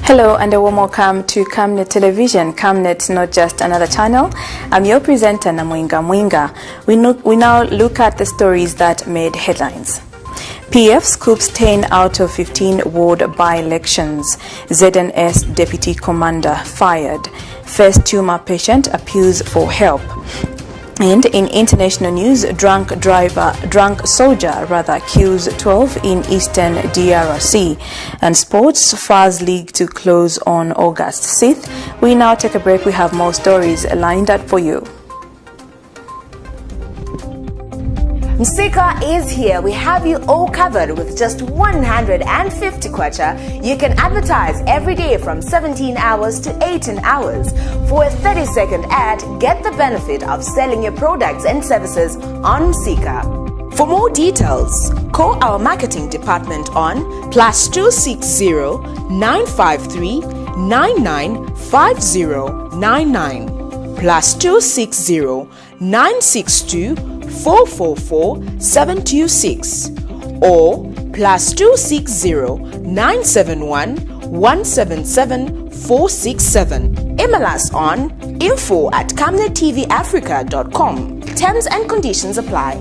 Hello and a warm welcome to Camnet Television. Camnet, not just another channel. I'm your presenter, Namwinga Mwinga. We now look at the stories that made headlines. PF scoops 10 out of 15 ward by-elections. ZNS Deputy Commander fired. First tumor patient appeals for help. And in international news, drunk soldier kills 12 in eastern DRC. And sports, FARS League to close on August 6th. We now take a break. We have more stories lined up for you. Msika is here. We have you all covered with just 150 kwacha. You can advertise every day from 17 hours to 18 hours. For a 30-second ad, get the benefit of selling your products and services on Msika. For more details, call our marketing department on +260 953 995099 +260 962 444 726 or +260 971 177 467. Email us on info@camnettvafrica.com. Terms and conditions apply.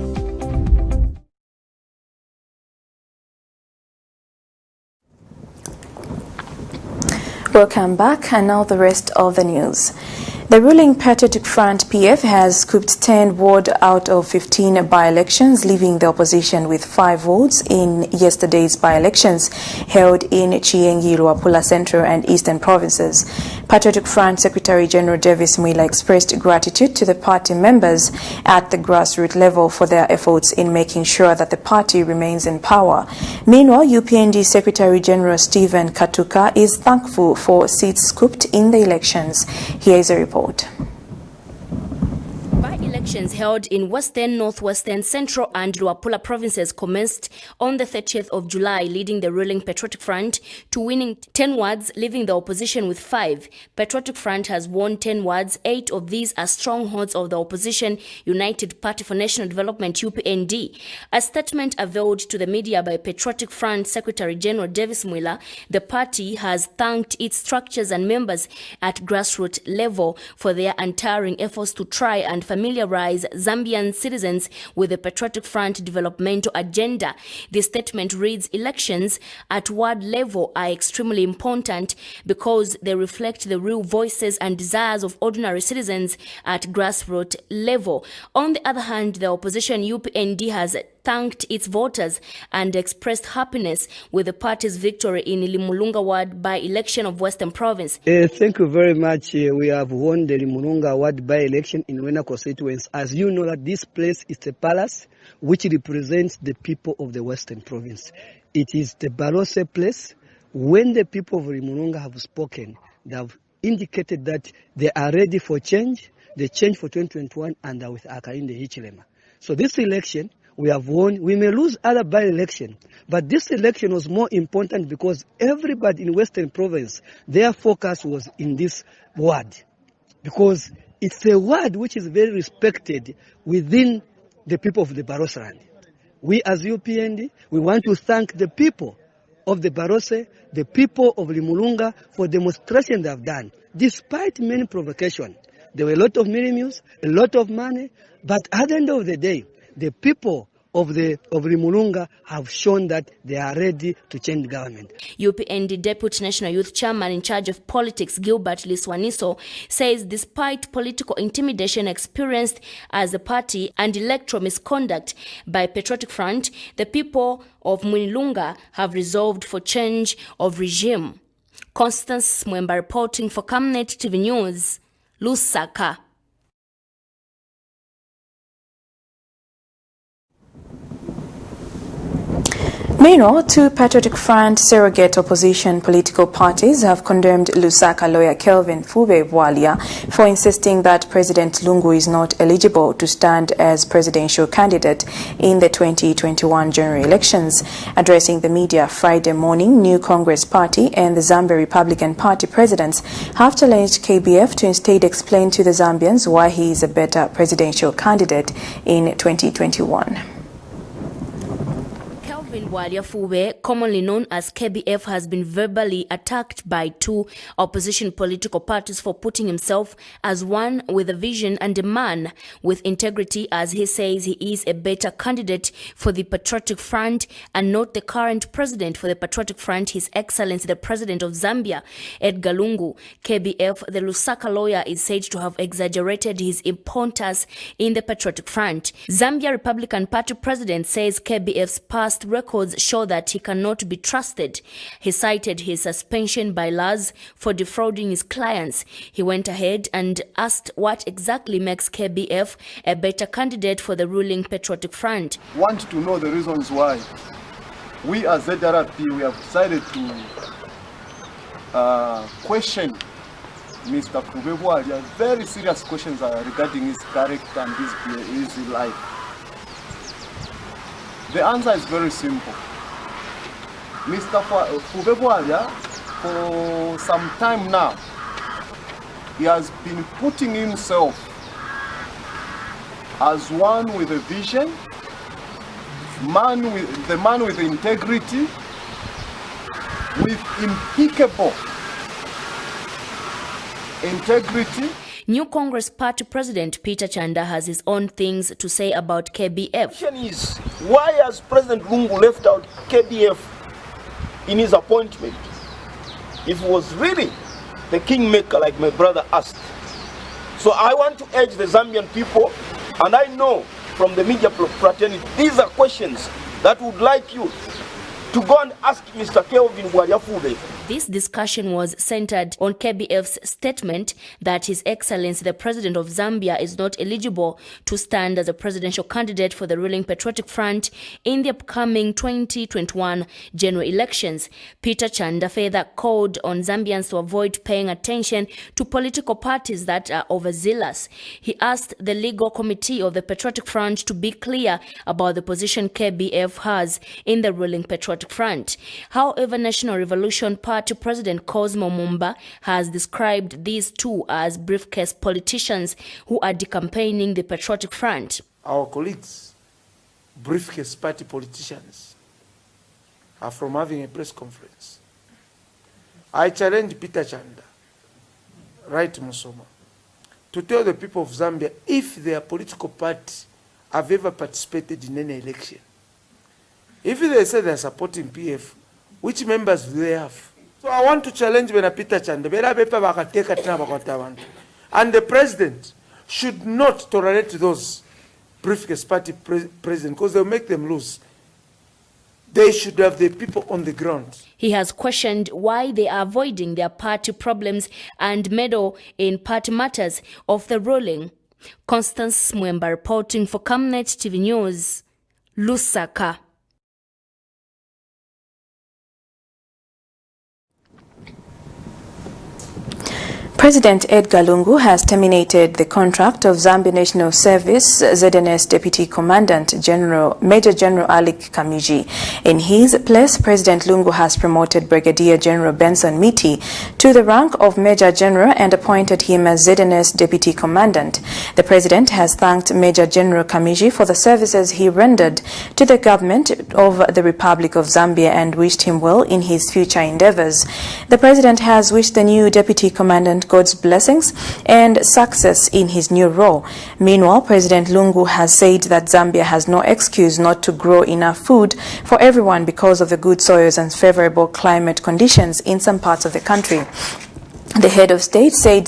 Welcome back, and now the rest of the news. The ruling Patriotic Front PF has scooped 10 ward out of 15 by-elections, leaving the opposition with 5 wards in yesterday's by-elections held in Chiengi, Luapula Central and Eastern provinces. Patriotic Front Secretary General Davis Mwila expressed gratitude to the party members at the grassroots level for their efforts in making sure that the party remains in power. Meanwhile, UPND Secretary General Stephen Katuka is thankful for seats scooped in the elections. Here is a report. By-elections held in Western, Northwestern, Central and Luapula provinces commenced on the 30th of July, leading the ruling Patriotic Front to winning 10 wards, leaving the opposition with 5. Patriotic Front has won 10 wards. 8 of these are strongholds of the opposition United Party for National Development UPND. A statement availed to the media by Patriotic Front Secretary General Davis Mwila, the party has thanked its structures and members at grassroots level for their untiring efforts to try and familiarize Zambian citizens with the Patriotic Front developmental agenda. The statement reads, elections at ward level are extremely important because they reflect the real voices and desires of ordinary citizens at grassroots level. On the other hand, the opposition UPND has thanked its voters and expressed happiness with the party's victory in Limulunga ward by-election of Western Province. Thank you very much. We have won the Limulunga ward by-election in Wena constituency. As you know, that this place is the palace which represents the people of the Western Province. It is the Barose place. When the people of Limulunga have spoken, they have indicated that they are ready for change, the change for 2021, and are with Akainde Hichilema. So this election, we have won. We may lose other by-election, but this election was more important because everybody in Western Province, their focus was in this ward, because it's a ward which is very respected within the people of the Barose land. We as UPND, we want to thank the people of the Barose, the people of Limulunga for demonstration they have done. Despite many provocations, there were a lot of minimums, a lot of money, but at the end of the day, the people of Limulunga have shown that they are ready to change government. UPND Deputy National Youth Chairman in charge of politics, Gilbert Liswaniso, says despite political intimidation experienced as a party and electoral misconduct by Patriotic Front, the people of Mwilunga have resolved for change of regime. Constance Mwemba reporting for Camnet TV News, Lusaka. Meanwhile, 2 Patriotic Front surrogate opposition political parties have condemned Lusaka lawyer Kelvin Fube Bwalia for insisting that President Lungu is not eligible to stand as presidential candidate in the 2021 general elections. Addressing the media Friday morning, New Congress Party and the Zambia Republican Party presidents have challenged KBF to instead explain to the Zambians why he is a better presidential candidate in 2021. Kelvin Waliafube, commonly known as KBF, has been verbally attacked by two opposition political parties for putting himself as one with a vision and a man with integrity, as he says he is a better candidate for the Patriotic Front and not the current president for the Patriotic Front, His Excellency the President of Zambia, Edgar Lungu. KBF, the Lusaka lawyer, is said to have exaggerated his importance in the Patriotic Front. Zambia Republican Party president says KBF's past records show that he cannot be trusted. He cited his suspension by Laz for defrauding his clients. He went ahead and asked what exactly makes KBF a better candidate for the ruling Patriotic Front. Want to know the reasons why we as ZRP we have decided to question Mr. Fubebwalya. Very serious questions regarding his character and his life. The answer is very simple. Mr. Fubebwalya, for some time now, he has been putting himself as one with a vision, the man with integrity, with impeccable integrity. New Congress Party President Peter Chanda has his own things to say about KBF. The question is, why has President Lungu left out KBF in his appointment? If it was really the kingmaker like my brother asked. So I want to urge the Zambian people, and I know from the media fraternity, these are questions that would like you to go and ask Mr. Kelvin Waliafube. This discussion was centered on KBF's statement that His Excellency the President of Zambia is not eligible to stand as a presidential candidate for the ruling Patriotic Front in the upcoming 2021 general elections. Peter Chanda further called on Zambians to avoid paying attention to political parties that are overzealous. He asked the legal committee of the Patriotic Front to be clear about the position KBF has in the ruling Patriotic Front. However, National Revolution Party President Cosmo Mumba has described these two as briefcase politicians who are decampaigning the Patriotic Front. Our colleagues, briefcase party politicians, are from having a press conference. I challenge Peter Chanda, right Musoma, to tell the people of Zambia if their political party have ever participated in any election. If they say they are supporting PF, which members do they have? So I want to challenge Peter Chanda. And the president should not tolerate those briefcase party presidents because they'll make them lose. They should have the people on the ground. He has questioned why they are avoiding their party problems and meddle in party matters of the ruling. Constance Mwemba reporting for Camnet TV News, Lusaka. President Edgar Lungu has terminated the contract of Zambia National Service ZNS Deputy Commandant Major General Alik Kamiji. In his place, President Lungu has promoted Brigadier General Benson Miti to the rank of Major General and appointed him as ZNS Deputy Commandant. The President has thanked Major General Kamiji for the services he rendered to the government of the Republic of Zambia and wished him well in his future endeavors. The President has wished the new Deputy Commandant God's blessings and success in his new role. Meanwhile, President Lungu has said that Zambia has no excuse not to grow enough food for everyone because of the good soils and favorable climate conditions in some parts of the country. The head of state said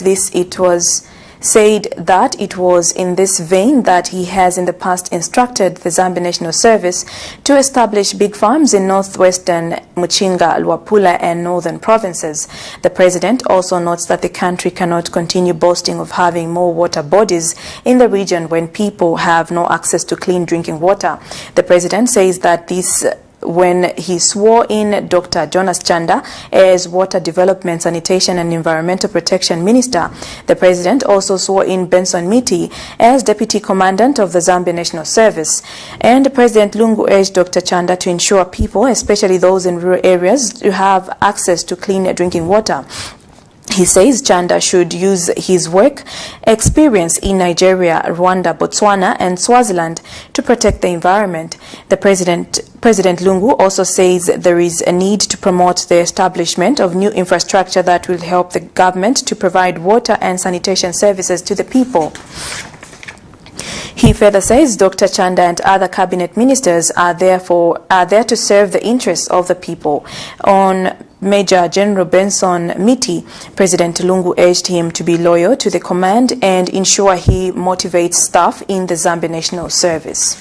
that it was in this vein that he has in the past instructed the Zambia National Service to establish big farms in northwestern Muchinga, Luapula and northern provinces. The president also notes that the country cannot continue boasting of having more water bodies in the region when people have no access to clean drinking water. The president says that this when he swore in Dr. Jonas Chanda as Water Development, Sanitation and Environmental Protection Minister. The President also swore in Benson Miti as Deputy Commandant of the Zambia National Service. And President Lungu urged Dr. Chanda to ensure people, especially those in rural areas, to have access to clean drinking water. He says Chanda should use his work experience in Nigeria, Rwanda, Botswana and Swaziland to protect the environment. The President Lungu also says there is a need to promote the establishment of new infrastructure that will help the government to provide water and sanitation services to the people. He further says Dr. Chanda and other cabinet ministers are there to serve the interests of the people. On Major General Benson Miti, President Lungu urged him to be loyal to the command and ensure he motivates staff in the Zambia National Service.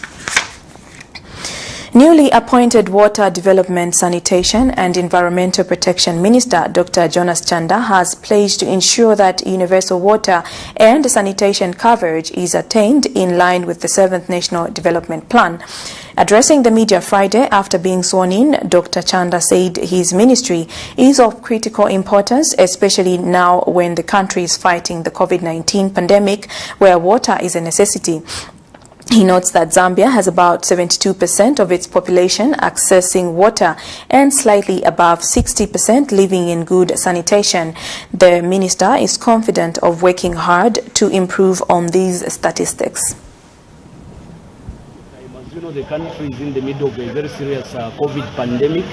Newly appointed Water Development, Sanitation and Environmental Protection Minister Dr. Jonas Chanda has pledged to ensure that universal water and sanitation coverage is attained in line with the 7th National Development Plan. Addressing the media Friday after being sworn in, Dr. Chanda said his ministry is of critical importance, especially now when the country is fighting the COVID-19 pandemic, where water is a necessity. He notes that Zambia has about 72% of its population accessing water and slightly above 60% living in good sanitation. The minister is confident of working hard to improve on these statistics. As you know, the country is in the middle of a very serious COVID pandemic,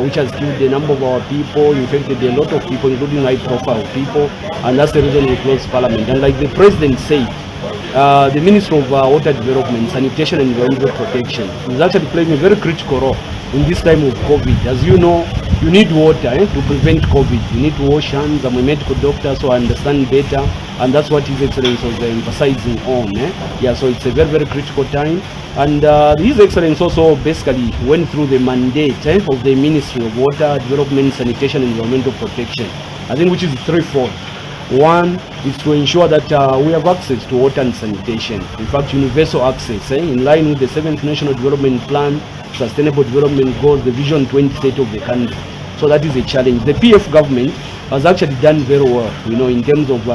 which has killed a number of our people, infected a lot of people, including high-profile people, and that's the reason we closed Parliament. And like the President said, the Minister of Water Development, Sanitation and Environmental Protection is actually playing a very critical role in this time of COVID. As you know, you need water to prevent COVID. You need to wash hands. I'm a medical doctor, so I understand better, and that's what His Excellency was emphasizing on. Yeah, so it's a very, very critical time. And His Excellency also basically went through the mandate of the Ministry of Water Development, Sanitation and Environmental Protection, I think, which is threefold. One is to ensure that we have access to water and sanitation. In fact, universal access, in line with the 7th National Development Plan, Sustainable Development Goals, the Vision 2030 of the country. So that is a challenge. The PF government has actually done very well, in terms of,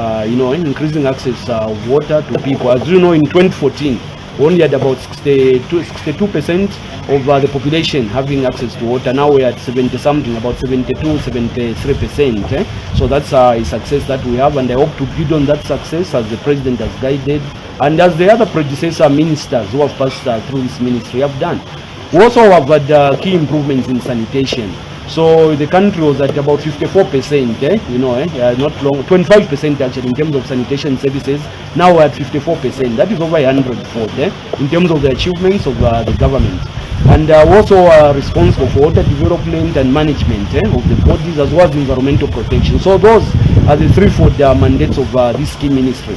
increasing access of water to people. As you know, in 2014, we only had about 62% of the population having access to water. Now we're at 70-something, about 72, 73%. So that's a success that we have, and I hope to build on that success as the President has guided, and as the other predecessor ministers who have passed through this ministry have done. We also have had key improvements in sanitation. So the country was at about 54%, not long, 25% actually in terms of sanitation services. Now we're at 54%. That is over 100-fold in terms of the achievements of the government. And we also are responsible for water development and management of the bodies, as well as environmental protection. So those are the threefold mandates of this key ministry.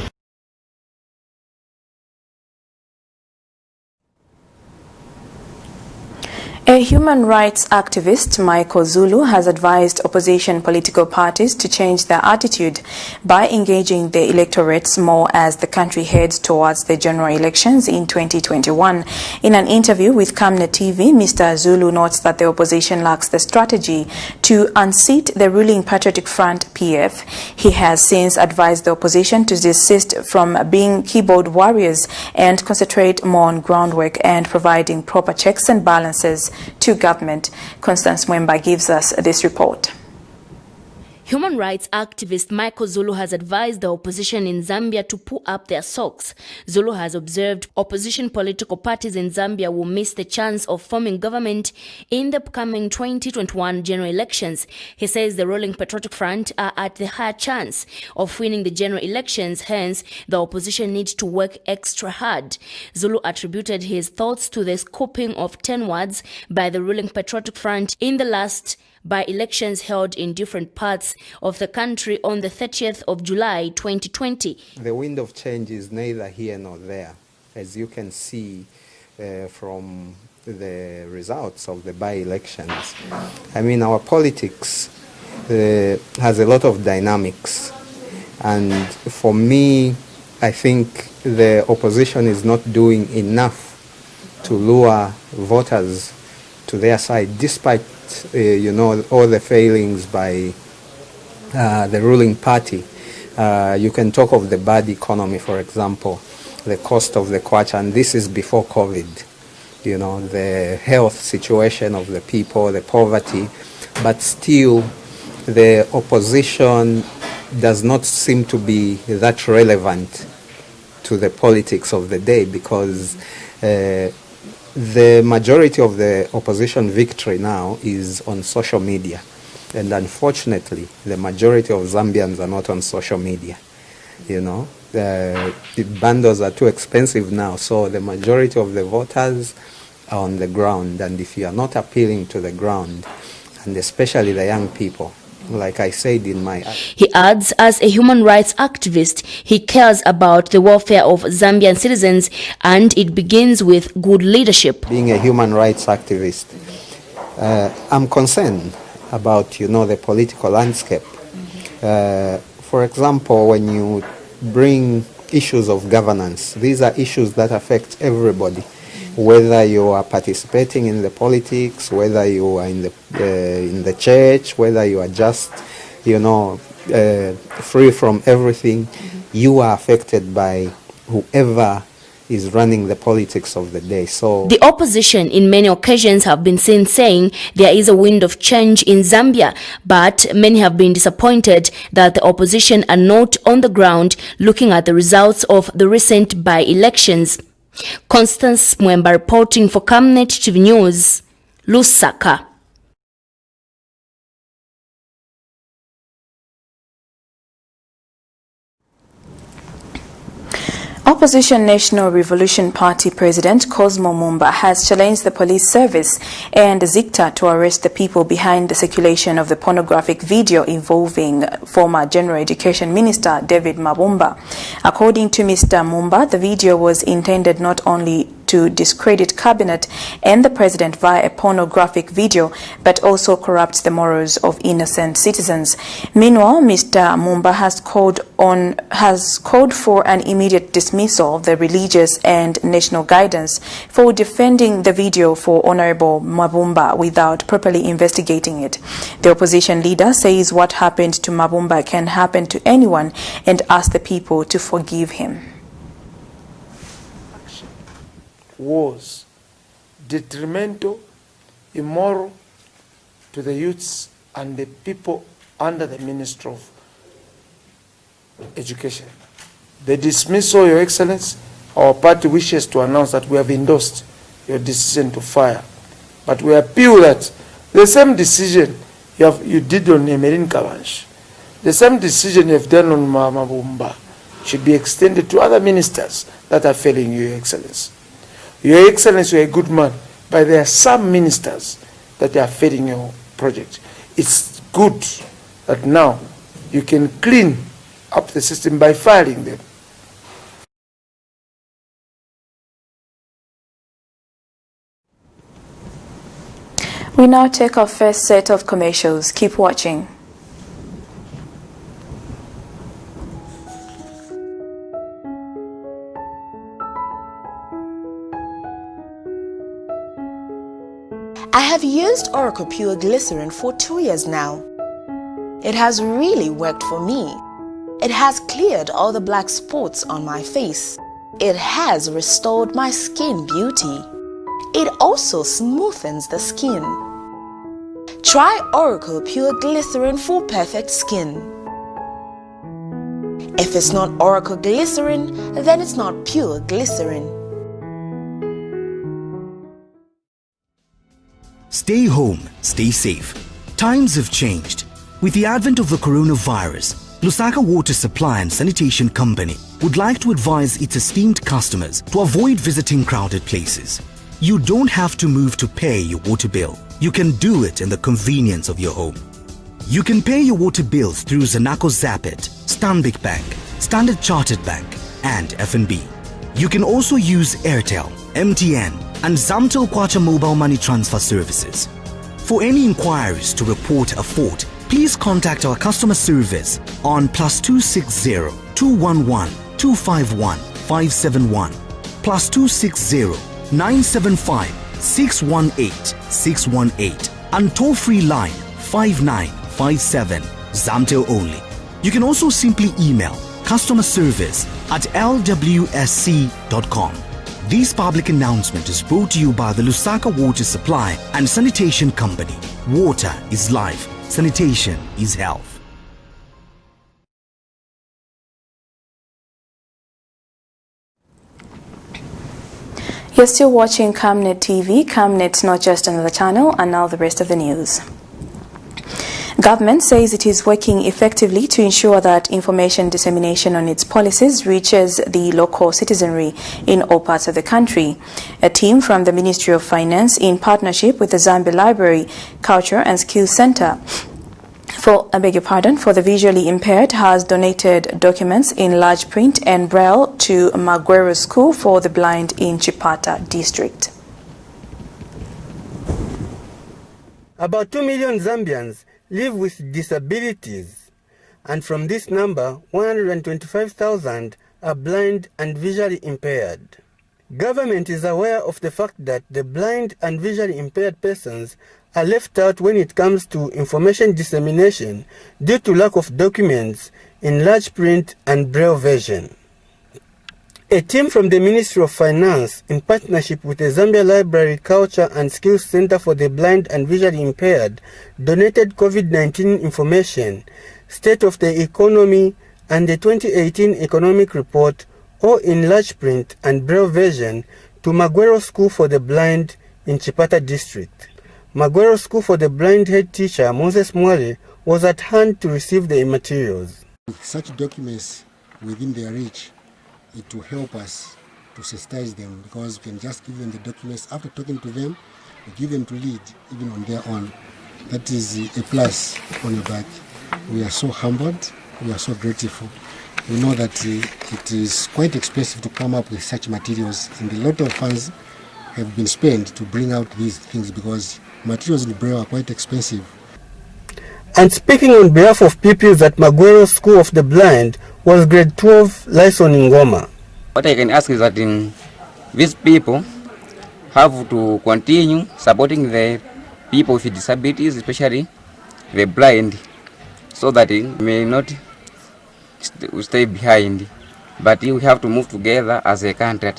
A human rights activist, Michael Zulu, has advised opposition political parties to change their attitude by engaging the electorates more as the country heads towards the general elections in 2021. In an interview with Camnet TV, Mr. Zulu notes that the opposition lacks the strategy to unseat the ruling Patriotic Front PF. He has since advised the opposition to desist from being keyboard warriors and concentrate more on groundwork and providing proper checks and balances to government. Constance Mwemba gives us this report. Human rights activist Michael Zulu has advised the opposition in Zambia to pull up their socks. Zulu has observed opposition political parties in Zambia will miss the chance of forming government in the upcoming 2021 general elections. He says the ruling Patriotic Front are at the higher chance of winning the general elections, hence the opposition needs to work extra hard. Zulu attributed his thoughts to the scooping of 10 wards by the ruling Patriotic Front in the last by elections held in different parts of the country on the 30th of July 2020. The wind of change is neither here nor there, as you can see from the results of the by-elections. I mean, our politics has a lot of dynamics, and for me, I think the opposition is not doing enough to lure voters to their side, despite all the failings by the ruling party. You can talk of the bad economy, for example, the cost of the kwacha, and this is before COVID, the health situation of the people, the poverty, but still the opposition does not seem to be that relevant to the politics of the day, because the majority of the opposition victory now is on social media. And unfortunately, the majority of Zambians are not on social media. You know, the bundles are too expensive now, so the majority of the voters are on the ground. And if you are not appealing to the ground, and especially the young people, like I said in my... He adds, as a human rights activist, he cares about the welfare of Zambian citizens, and it begins with good leadership. Being a human rights activist, I'm concerned about, you know, the political landscape. For example, when you bring issues of governance, these are issues that affect everybody, whether you are participating in the politics, whether you are in the church, whether you are just, you know, free from everything. You are affected by whoever is running the politics of the day. So the opposition in many occasions have been seen saying there is a wind of change in Zambia, but many have been disappointed that the opposition are not on the ground looking at the results of the recent by-elections. Constance Mwemba reporting for Camnet TV News, Lusaka. Opposition National Revolution Party President Cosmo Mumba has challenged the police service and ZICTA to arrest the people behind the circulation of the pornographic video involving former General Education Minister David Mabumba. According to Mr. Mumba, the video was intended not only to discredit cabinet and the president via a pornographic video, but also corrupt the morals of innocent citizens. Meanwhile, Mr. Mumba has called for an immediate dismissal of the religious and national guidance for defending the video for Honorable Mabumba without properly investigating it. The opposition leader says what happened to Mabumba can happen to anyone and asks the people to forgive him. Was detrimental, immoral to the youths and the people under the Ministry of Education. The dismissal, Your Excellency, our party wishes to announce that we have endorsed your decision to fire. But we appeal that the same decision you did on Emerin Kavanch, the same decision you have done on Mabumba should be extended to other ministers that are failing you, Your Excellency. Your Excellency, you are a good man, but there are some ministers that are failing your project. It's good that now you can clean up the system by firing them. We now take our first set of commercials. Keep watching. I have used Oracle Pure Glycerin for 2 years now. It has really worked for me. It has cleared all the black spots on my face. It has restored my skin beauty. It also smoothens the skin. Try Oracle Pure Glycerin for perfect skin. If it's not Oracle Glycerin, then it's not pure glycerin. Stay home, stay safe. Times have changed. With the advent of the coronavirus, Lusaka Water Supply and Sanitation Company would like to advise its esteemed customers to avoid visiting crowded places. You don't have to move to pay your water bill. You can do it in the convenience of your home. You can pay your water bills through Zanaco Zapit, Stanbic Bank, Standard Chartered Bank, and FNB. You can also use Airtel, MTN, and Zamtel Kwacha mobile money transfer services. For any inquiries to report a fault, please contact our customer service on +260 211 251 571, +260 975 618 618, and toll-free line 5957, Zamtel only. You can also simply email customerservice@lwsc.com. This public announcement is brought to you by the Lusaka Water Supply and Sanitation Company. Water is life. Sanitation is health. You're still watching Camnet TV. Camnet's not just another channel, and now the rest of the news. Government says it is working effectively to ensure that information dissemination on its policies reaches the local citizenry in all parts of the country. A team from the Ministry of Finance, in partnership with the Zambia Library, Culture and Skills Center for the visually impaired, has donated documents in large print and braille to Magwero School for the Blind in Chipata District. About 2 million Zambians live with disabilities, and from this number, 125,000 are blind and visually impaired. Government is aware of the fact that the blind and visually impaired persons are left out when it comes to information dissemination due to lack of documents in large print and braille version. A team from the Ministry of Finance, in partnership with the Zambia Library, Culture and Skills Center for the Blind and Visually Impaired, donated COVID-19 information, State of the Economy, and the 2018 Economic Report, all in large print and braille version, to Magwero School for the Blind in Chipata District. Magwero School for the Blind head teacher Moses Mwale was at hand to receive the materials. Such documents within their reach, it will help us to sensitize them, because we can just give them the documents. After talking to them, we give them to read even on their own. That is a plus on your back. We are so humbled, we are so grateful. We know that it is quite expensive to come up with such materials, and a lot of funds have been spent to bring out these things, because materials in braille are quite expensive. And speaking on behalf of pupils at Magwero School of the Blind was grade 12 Lyson Ngoma. What I can ask is that these people have to continue supporting the people with disabilities, especially the blind, so that they may not stay behind, but we have to move together as a country.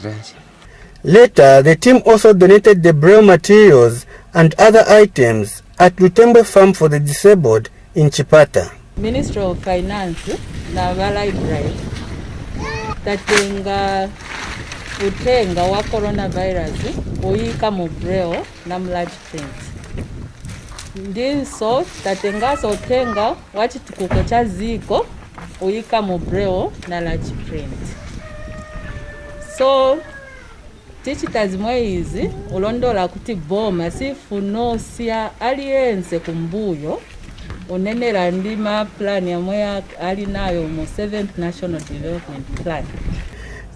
Later, the team also donated the braille materials and other items at Lutembe Farm for the Disabled in Chipata. Ministry of Finance na Library tatenga utenga wa coronavirus uyika mu braille na large print. Ndiso tatenga sotenga wachitukuko cha ziko uyika mu braille na large print. So tichitazimwe izi ulondola kuti boma sifunosia aliyense kumbuyo unenera ndima plan yamwe ali nayo mu 7th National Development Plan.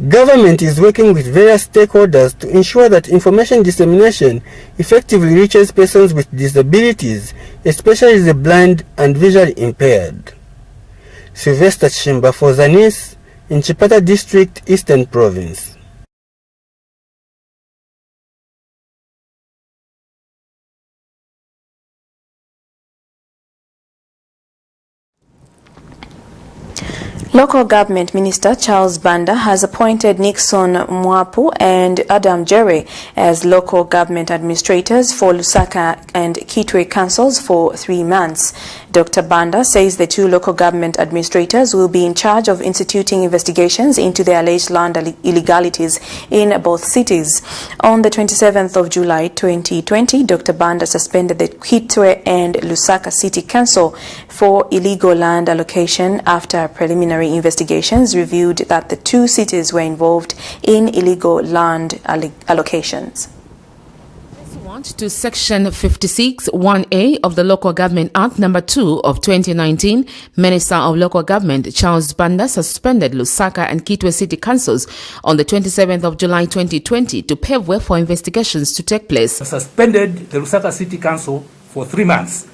Government is working with various stakeholders to ensure that information dissemination effectively reaches persons with disabilities, especially the blind and visually impaired. Sylvester Chimba for Zanis in Chipata District, Eastern Province. Local Government Minister Charles Banda has appointed Nixon Mwapu and Adam Jere as local government administrators for Lusaka and Kitwe councils for 3 months. Dr. Banda says the 2 local government administrators will be in charge of instituting investigations into the alleged land illegalities in both cities. On the 27th of July 2020, Dr. Banda suspended the Kitwe and Lusaka City Council for illegal land allocation after preliminary investigations revealed that the 2 cities were involved in illegal land allocations. To Section 56(1)(a) of the Local Government Act No. 2 of 2019, Minister of Local Government Charles Banda suspended Lusaka and Kitwe City Councils on the 27th of July 2020 to pave way for investigations to take place. Suspended the Lusaka City Council for 3 months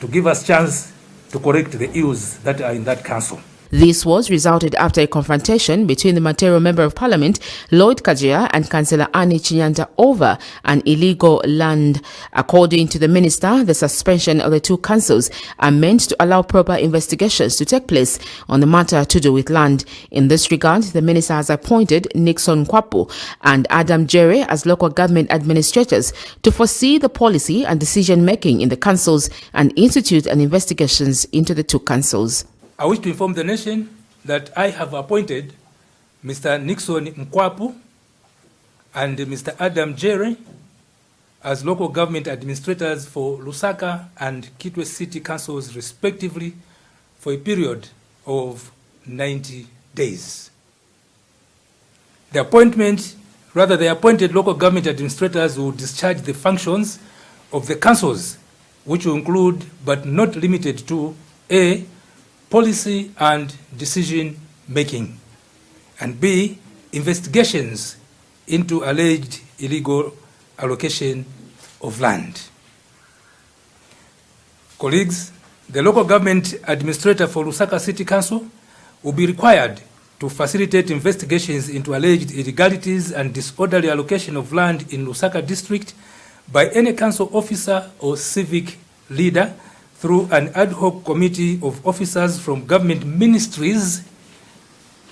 to give us chance to correct the ills that are in that council. This was resulted after a confrontation between the Material Member of Parliament, Lloyd Kajia, and Councillor Annie Chinyanta over an illegal land. According to the Minister, the suspension of the 2 councils are meant to allow proper investigations to take place on the matter to do with land. In this regard, the Minister has appointed Nixon Mwapu and Adam Jere as local government administrators to foresee the policy and decision-making in the councils and institute an investigations into the 2 councils. I wish to inform the nation that I have appointed Mr. Nixon Mwapu and Mr. Adam Jerry as local government administrators for Lusaka and Kitwe City Councils respectively for a period of 90 days. The appointed local government administrators will discharge the functions of the councils, which will include but not limited to A, policy and decision making, and B, investigations into alleged illegal allocation of land. Colleagues, the local government administrator for Lusaka City Council will be required to facilitate investigations into alleged illegalities and disorderly allocation of land in Lusaka district by any council officer or civic leader through an ad hoc committee of officers from government ministries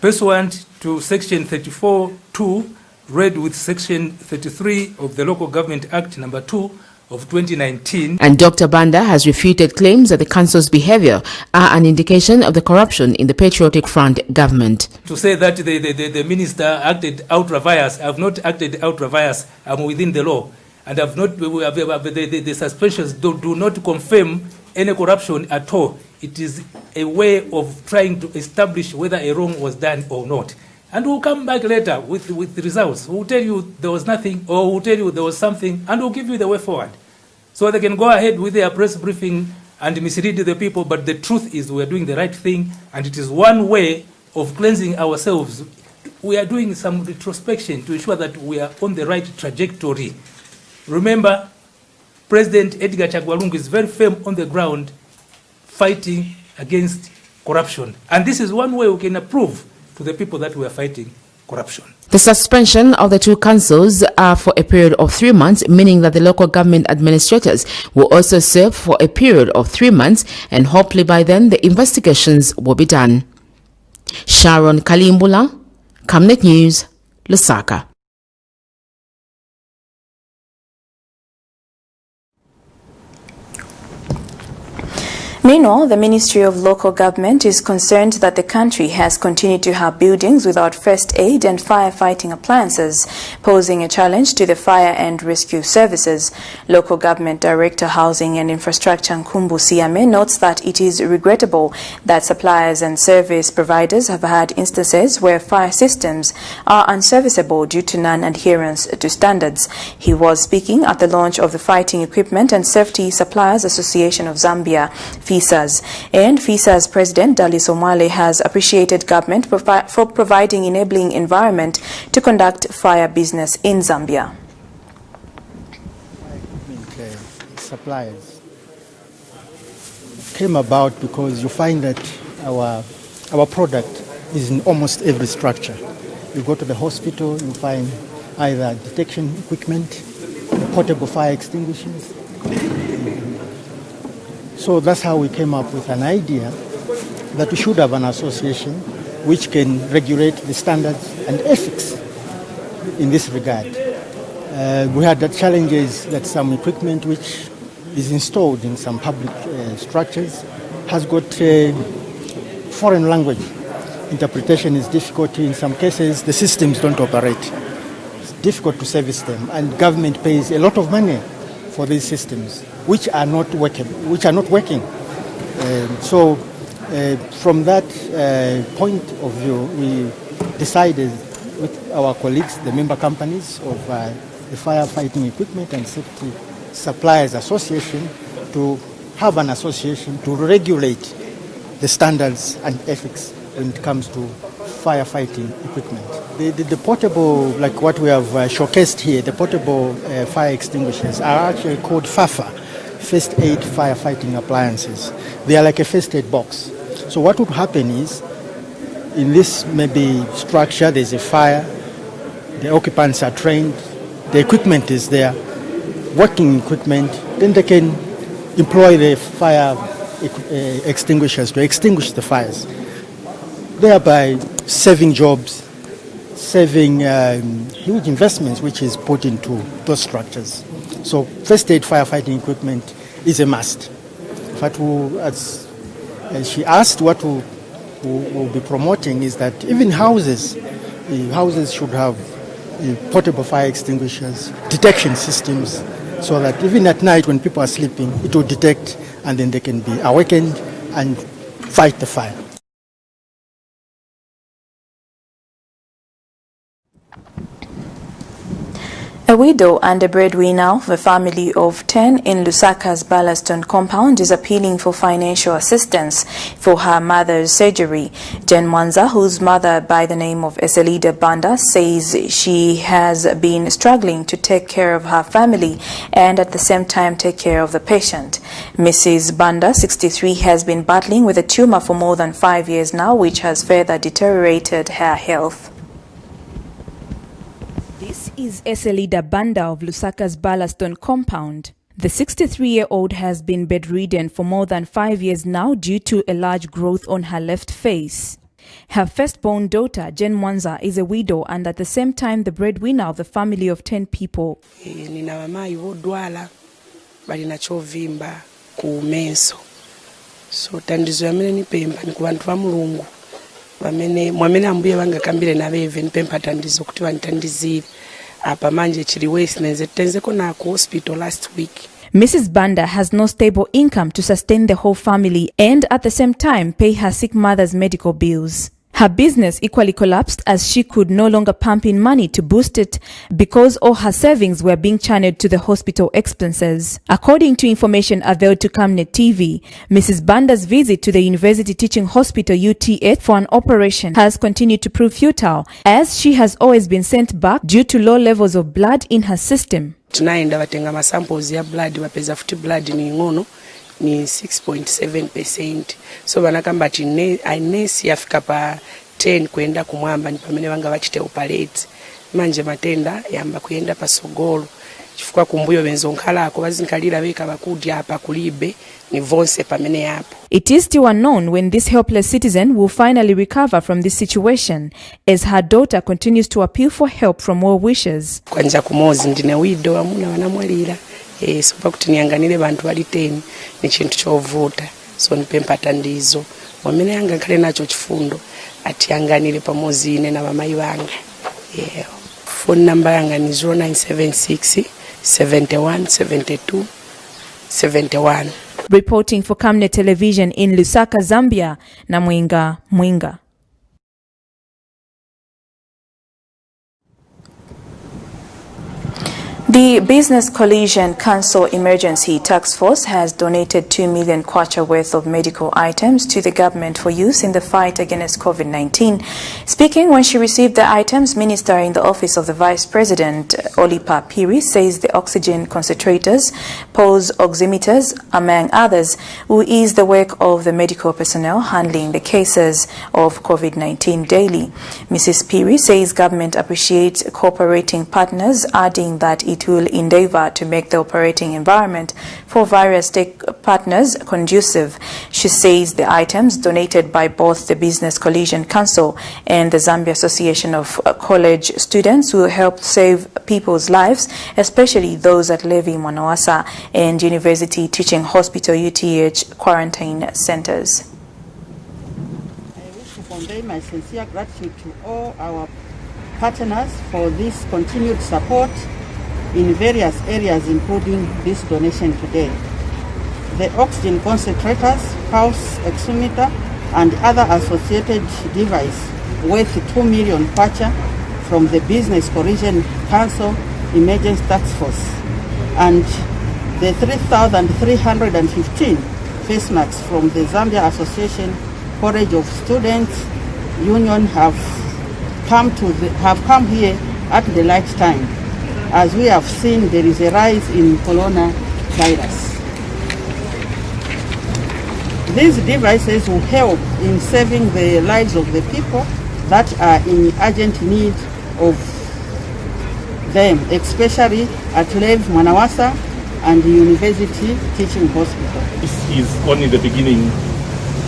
pursuant to Section 34(2), read with Section 33 of the Local Government Act number 2 of 2019. And Dr. Banda has refuted claims that the council's behavior are an indication of the corruption in the Patriotic Front government. To say that the minister acted outra vires, I have not acted outra vires, I'm within the law. And have not, the suspensions do not confirm any corruption at all. It is a way of trying to establish whether a wrong was done or not. And we'll come back later with the results. We'll tell you there was nothing, or we'll tell you there was something, and we'll give you the way forward. So they can go ahead with their press briefing and mislead the people, but the truth is we're doing the right thing, and it is one way of cleansing ourselves. We are doing some retrospection to ensure that we are on the right trajectory. Remember, President Edgar Chagwa Lungu is very firm on the ground fighting against corruption. And this is one way we can prove to the people that we are fighting corruption. The suspension of the two councils are for a period of 3 months, meaning that the local government administrators will also serve for a period of 3 months, and hopefully by then the investigations will be done. Sharon Kalimbula, Camnet News, Lusaka. Meanwhile, the Ministry of Local Government is concerned that the country has continued to have buildings without first aid and firefighting appliances, posing a challenge to the fire and rescue services. Local Government Director Housing and Infrastructure Nkumbu Siame notes that it is regrettable that suppliers and service providers have had instances where fire systems are unserviceable due to non-adherence to standards. He was speaking at the launch of the Fighting Equipment and Safety Suppliers Association of Zambia, FISAS. And FISAS President Dali Somale has appreciated government for providing enabling environment to conduct fire business in Zambia. Suppliers came about because you find that our product is in almost every structure. You go to the hospital, you find either detection equipment, portable fire extinguishers. So that's how we came up with an idea that we should have an association which can regulate the standards and ethics in this regard. We had the challenges that some equipment which is installed in some public structures has got foreign language. Interpretation is difficult. In some cases, the systems don't operate. It's difficult to service them, and government pays a lot of money for these systems, which are not working. So, from that point of view, we decided with our colleagues, the member companies of the Firefighting Equipment and Safety Suppliers Association, to have an association to regulate the standards and ethics when it comes to firefighting equipment. The portable, like what we have showcased here, the portable fire extinguishers are actually called FAFA, First Aid Firefighting Appliances. They are like a first aid box. So what would happen is, in this maybe structure, there's a fire, the occupants are trained, the equipment is there, working equipment, then they can employ the fire extinguishers to extinguish the fires, thereby saving jobs, saving huge investments which is put into those structures. So first aid firefighting equipment is a must. In fact, as she asked, what we'll be promoting is that even houses should have portable fire extinguishers, detection systems, so that even at night when people are sleeping, it will detect and then they can be awakened and fight the fire. A widow and a breadwinner of a family of 10 in Lusaka's Ballaston compound is appealing for financial assistance for her mother's surgery. Jen Mwanza, whose mother by the name of Eselida Banda says she has been struggling to take care of her family and at the same time take care of the patient. Mrs. Banda, 63, has been battling with a tumor for more than 5 years now, which has further deteriorated her health. This is Eselida Banda of Lusaka's Ballaston compound. The 63-year-old has been bedridden for more than 5 years now due to a large growth on her left face. Her firstborn daughter, Jen Mwanza, is a widow and at the same time the breadwinner of the family of 10 people. Nina mamayi wodwala balina chovimba ku menso. So tandizo yamene nipemba ni ku bantu ba Mulungu. Mwamene ambuye banga kambire nabeve nipempa tandizo kuti bantandizire. Apa manje chiliwesi nenze tenzeko na ku hospital last week. Mrs. Banda has no stable income to sustain the whole family and at the same time pay her sick mother's medical bills. Her business equally collapsed as she could no longer pump in money to boost it because all her savings were being channeled to the hospital expenses. According to information availed to Camnet TV, Mrs. Banda's visit to the University Teaching Hospital UTH for an operation has continued to prove futile as she has always been sent back due to low levels of blood in her system. Tunaenda batenga ma samples ya blood bapeza futi blood ni ngono ni 6.7%. So banakamba ati nesi yafika pa 10 kwenda kumwamba ni pamene banga bachite operate. Manje matenda yamba kuyenda pa sogolo. Chifukwa kumbuyo benzo nkala ako bazinkalira beka bakudi apa kulibe ni vonse pamene yapo. It is still unknown when this helpless citizen will finally recover from this situation as her daughter continues to appeal for help from well wishers. Kwanja kumozi ndine widow amuna wanamwalira. So pakuti nianganile bantu bali 10 ni chintu chovuta. So nipempa tandizo. Wamene yanga kale nacho chifundo ati yanganile pamozi ine na mamayi wanga. Phone number yanga ni 0976 71 72 71. Reporting for Camnet Television in Lusaka, Zambia, na Mwinga. The Business Coalition Council Emergency Task Force has donated 2 million kwacha worth of medical items to the government for use in the fight against COVID-19. Speaking when she received the items, Minister in the Office of the Vice President, Olipa Piri, says the oxygen concentrators, pulse oximeters, among others, will ease the work of the medical personnel handling the cases of COVID-19 daily. Mrs. Piri says government appreciates cooperating partners, adding that it will endeavor to make the operating environment for various partners conducive. She says the items donated by both the Business Coalition Council and the Zambia Association of College Students will help save people's lives, especially those at Levi Mwanawasa and University Teaching Hospital UTH quarantine centers. I wish to convey my sincere gratitude to all our partners for this continued support in various areas, including this donation today. The oxygen concentrators, pulse oximeter, and other associated devices worth 2 million kwacha from the Business Coalition Council Emergency Task Force, and the 3,315 face masks from the Zambia Association College of Students Union have come here at the right time. As we have seen, there is a rise in coronavirus. These devices will help in saving the lives of the people that are in urgent need of them, especially at Levi Mwanawasa and the University Teaching Hospital. This is only the beginning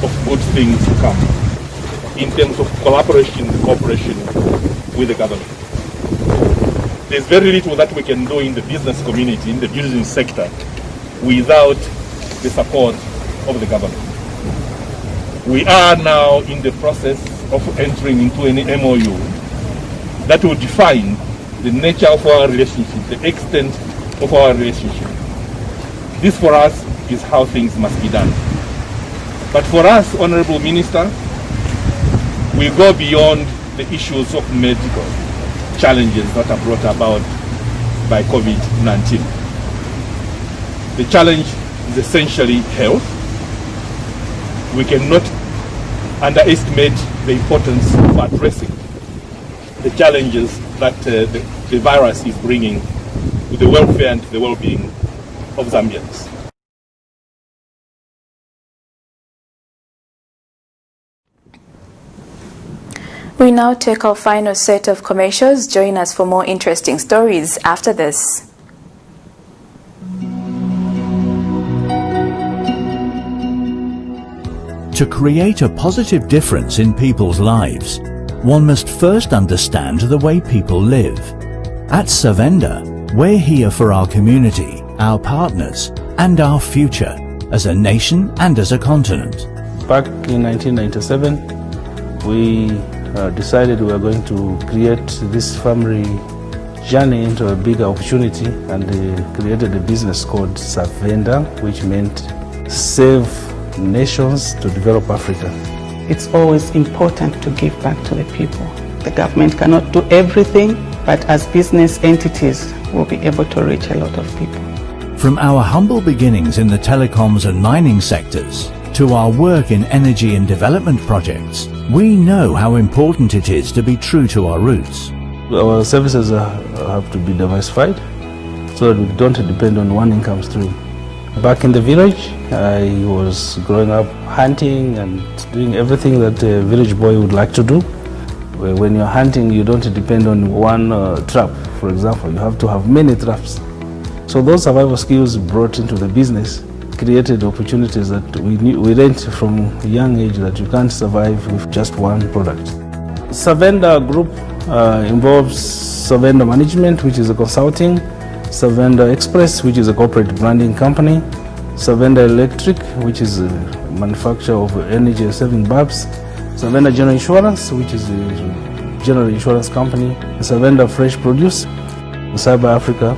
of good things to come in terms of collaboration and cooperation with the government. There's very little that we can do in the business community, in the business sector, without the support of the government. We are now in the process of entering into an MOU that will define the nature of our relationship, the extent of our relationship. This for us is how things must be done. But for us, Honorable Minister, we go beyond the issues of medical challenges that are brought about by COVID-19. The challenge is essentially health. We cannot underestimate the importance of addressing the challenges that the virus is bringing to the welfare and the well-being of Zambians. We now take our final set of commercials. Join us for more interesting stories after this. To create a positive difference in people's lives, one must first understand the way people live. At Savenda, we're here for our community, our partners, and our future, as a nation and as a continent. Back in 1997, we decided we were going to create this family journey into a bigger opportunity, and created a business called Savenda, which meant save nations to develop Africa. It's always important to give back to the people. The government cannot do everything, but as business entities, we'll be able to reach a lot of people. From our humble beginnings in the telecoms and mining sectors to our work in energy and development projects, we know how important it is to be true to our roots. Our services have to be diversified so that we don't depend on one income stream. Back in the village, I was growing up hunting and doing everything that a village boy would like to do. When you're hunting, you don't depend on one trap, for example. You have to have many traps. So those survival skills brought into the business created opportunities that we learned from a young age that you can't survive with just one product. Savenda Group involves Savenda Management, which is a consulting, Savenda Express, which is a corporate branding company, Savenda Electric, which is a manufacturer of energy-saving bulbs, Savenda General Insurance, which is a general insurance company, Savenda Fresh Produce, Cyber Africa,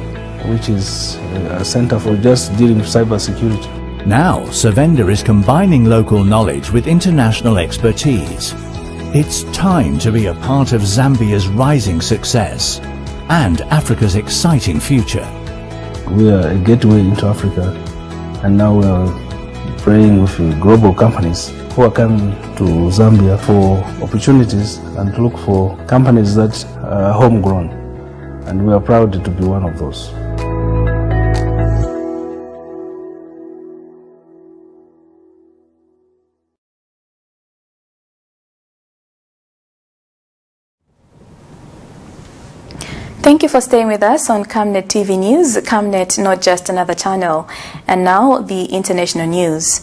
which is a center for just dealing with cyber security. Now, Savenda is combining local knowledge with international expertise. It's time to be a part of Zambia's rising success and Africa's exciting future. We are a gateway into Africa, and now we are praying with global companies who are coming to Zambia for opportunities and to look for companies that are homegrown, and we are proud to be one of those. Thank you for staying with us on Camnet TV News. Camnet, not just another channel. And now the international news.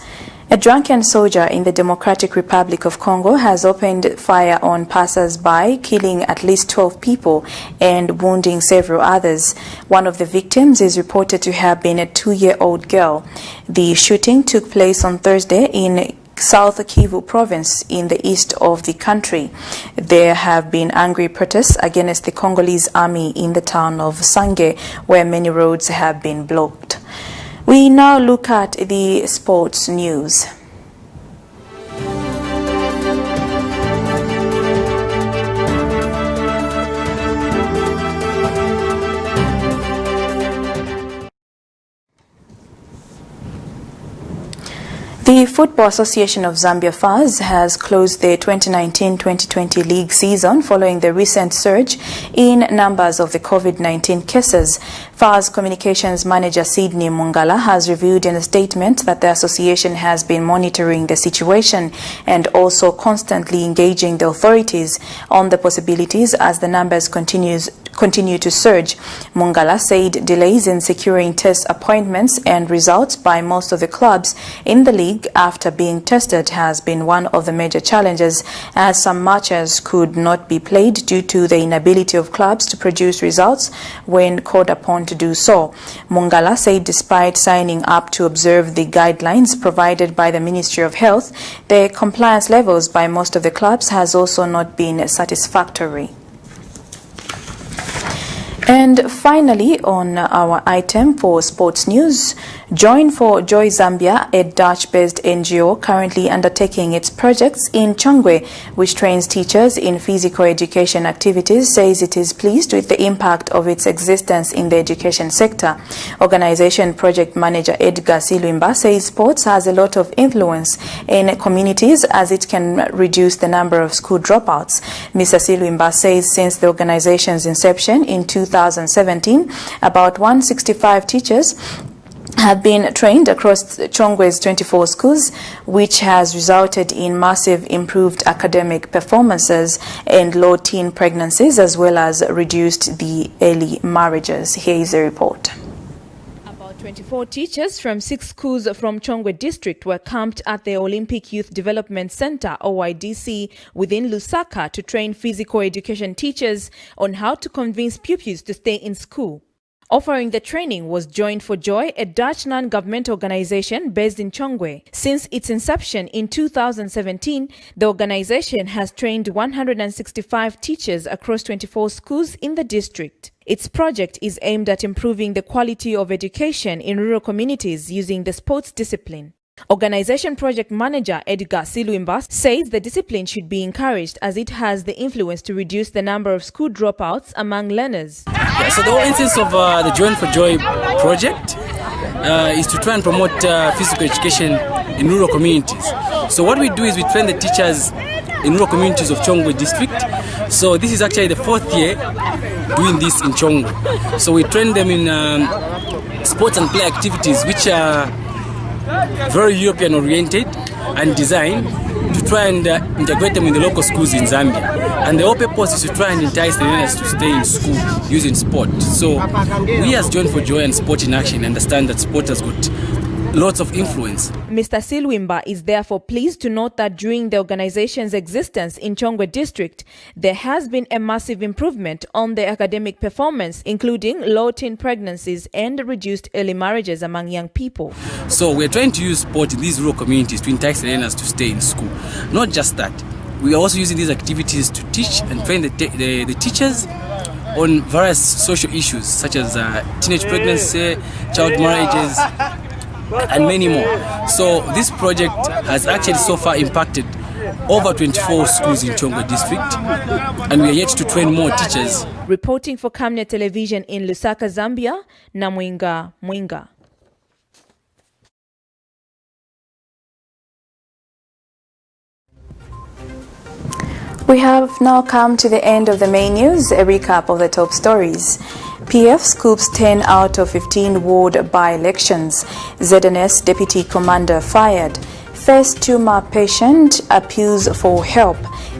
A drunken soldier in the Democratic Republic of Congo has opened fire on passers-by, killing at least 12 people and wounding several others. One of the victims is reported to have been a 2-year-old girl. The shooting took place on Thursday in South Kivu province in the east of the country. There have been angry protests against the Congolese army in the town of Sange, where many roads have been blocked. We now look at the sports news. The Football Association of Zambia FAS has closed the 2019-2020 league season following the recent surge in numbers of the COVID-19 cases. FAS Communications Manager Sydney Mungala has revealed in a statement that the association has been monitoring the situation and also constantly engaging the authorities on the possibilities as the numbers continue to surge. Mungala said delays in securing test appointments and results by most of the clubs in the league after being tested has been one of the major challenges, as some matches could not be played due to the inability of clubs to produce results when called upon to do so. Mungala said despite signing up to observe the guidelines provided by the Ministry of Health, the compliance levels by most of the clubs has also not been satisfactory. And finally, on our item for sports news, Join for Joy Zambia, a Dutch-based NGO currently undertaking its projects in Chongwe, which trains teachers in physical education activities, says it is pleased with the impact of its existence in the education sector. Organization project manager Edgar Silwimba says sports has a lot of influence in communities as it can reduce the number of school dropouts. Mr. Silwimba says since the organization's inception in 2017, about 165 teachers have been trained across Chongwe's 24 schools, which has resulted in massive improved academic performances and low teen pregnancies, as well as reduced the early marriages. Here is a report. 24 teachers from 6 schools from Chongwe district were camped at the Olympic Youth Development Center, OYDC, within Lusaka to train physical education teachers on how to convince pupils to stay in school. Offering the training was Join for Joy, a Dutch non-government organization based in Chongwe. Since its inception in 2017, the organization has trained 165 teachers across 24 schools in the district. Its project is aimed at improving the quality of education in rural communities using the sports discipline. Organization project manager Edgar Silwimba says the discipline should be encouraged as it has the influence to reduce the number of school dropouts among learners. Yeah, so the whole essence of the Join for Joy project is to try and promote physical education in rural communities. So what we do is we train the teachers in rural communities of Chongwe district. So this is actually the 4th year doing this in Chongwe. So we train them in sports and play activities which are very European oriented and designed to try and integrate them in the local schools in Zambia. And the whole purpose is to try and entice the learners to stay in school using sport. So we as Join for Joy and Sport in Action understand that sport has got lots of influence. Mr. Silwimba is therefore pleased to note that during the organization's existence in Chongwe district, there has been a massive improvement on the academic performance, including low teen pregnancies and reduced early marriages among young people. So we're trying to use sport in these rural communities to entice the learners to stay in school. Not just that, we are also using these activities to teach and train the teachers on various social issues such as teenage pregnancy, child marriages, and many more. So this project has actually so far impacted over 24 schools in Chongwe district, and we are yet to train more teachers. Reporting for Camnet Television in Lusaka, Zambia, Namwinga Mwinga. We have now come to the end of the main news, a recap of the top stories. PF scoops 10 out of 15 ward by-elections. ZNS deputy commander fired. First tumor patient appeals for help.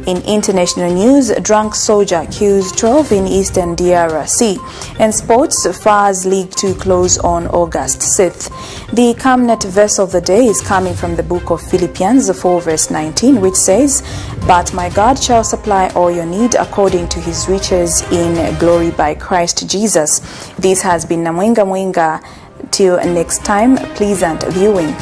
In international news, drunk soldier kills 12 in eastern DRC. And sports, FAR's League 2 close on August 6th. The Camnet verse of the day is coming from the book of Philippians 4 verse 19, which says, "But my God shall supply all your need according to his riches in glory by Christ Jesus." This has been Namwinga Mwinga. Till next time, pleasant viewing.